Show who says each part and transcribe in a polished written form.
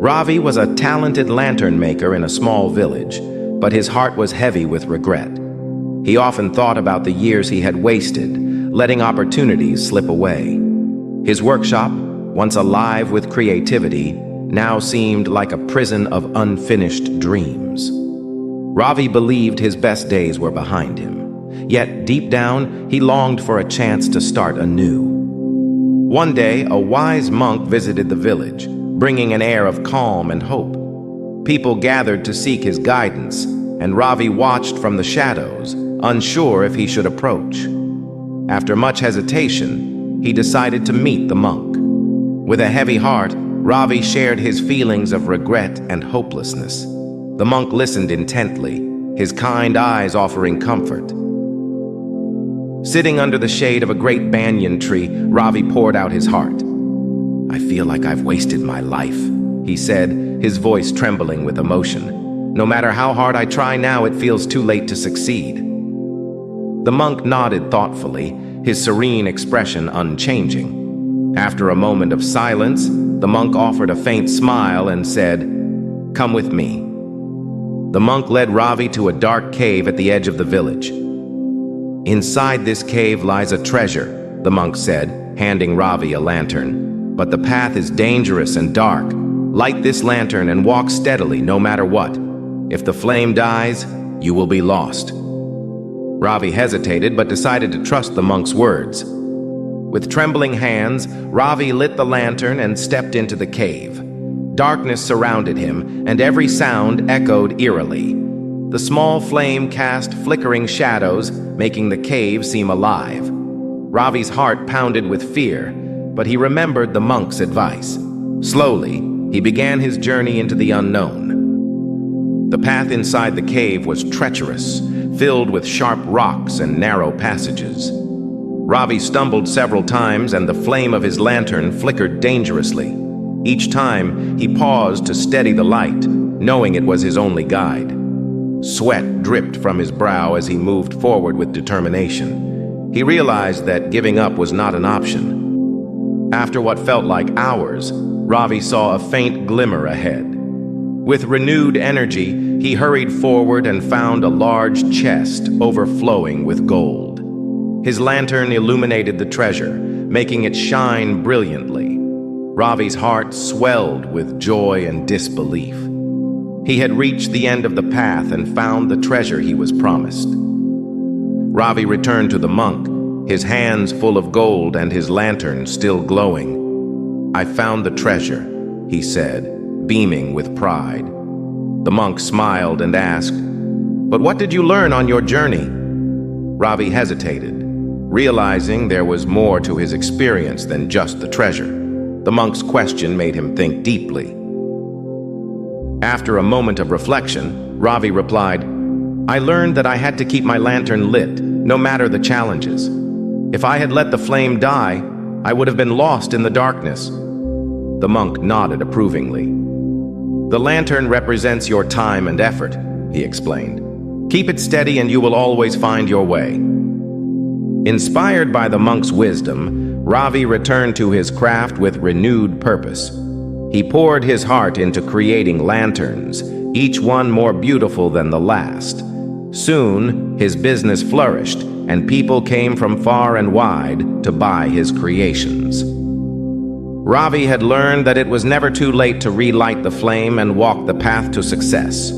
Speaker 1: Ravi was a talented lantern maker in a small village, but his heart was heavy with regret. He often thought about the years he had wasted, letting opportunities slip away. His workshop, once alive with creativity, now seemed like a prison of unfinished dreams. Ravi believed his best days were behind him, yet deep down he longed for a chance to start anew. One day, a wise monk visited the village, bringing an air of calm and hope. People gathered to seek his guidance, and Ravi watched from the shadows, unsure if he should approach. After much hesitation, he decided to meet the monk. With a heavy heart, Ravi shared his feelings of regret and hopelessness. The monk listened intently, his kind eyes offering comfort. Sitting under the shade of a great banyan tree, Ravi poured out his heart. "I feel like I've wasted my life," he said, his voice trembling with emotion. "No matter how hard I try now, it feels too late to succeed." The monk nodded thoughtfully, his serene expression unchanging. After a moment of silence, the monk offered a faint smile and said, "Come with me." The monk led Ravi to a dark cave at the edge of the village. "Inside this cave lies a treasure," the monk said, handing Ravi a lantern. "But the path is dangerous and dark. Light this lantern and walk steadily no matter what. If the flame dies, you will be lost." Ravi hesitated but decided to trust the monk's words. With trembling hands, Ravi lit the lantern and stepped into the cave. Darkness surrounded him, and every sound echoed eerily. The small flame cast flickering shadows, making the cave seem alive. Ravi's heart pounded with fear, but he remembered the monk's advice. Slowly, he began his journey into the unknown. The path inside the cave was treacherous, filled with sharp rocks and narrow passages. Ravi stumbled several times, and the flame of his lantern flickered dangerously. Each time, he paused to steady the light, knowing it was his only guide. Sweat dripped from his brow as he moved forward with determination. He realized that giving up was not an option. After what felt like hours, Ravi saw a faint glimmer ahead. With renewed energy, he hurried forward and found a large chest overflowing with gold. His lantern illuminated the treasure, making it shine brilliantly. Ravi's heart swelled with joy and disbelief. He had reached the end of the path and found the treasure he was promised. Ravi returned to the monk, his hands full of gold and his lantern still glowing. "I found the treasure," he said, beaming with pride. The monk smiled and asked, "But what did you learn on your journey?" Ravi hesitated, realizing there was more to his experience than just the treasure. The monk's question made him think deeply. After a moment of reflection, Ravi replied, "I learned that I had to keep my lantern lit, no matter the challenges. If I had let the flame die, I would have been lost in the darkness." The monk nodded approvingly. "The lantern represents your time and effort," he explained. "Keep it steady and you will always find your way." Inspired by the monk's wisdom, Ravi returned to his craft with renewed purpose. He poured his heart into creating lanterns, each one more beautiful than the last. Soon, his business flourished, and people came from far and wide to buy his creations. Ravi had learned that it was never too late to relight the flame and walk the path to success.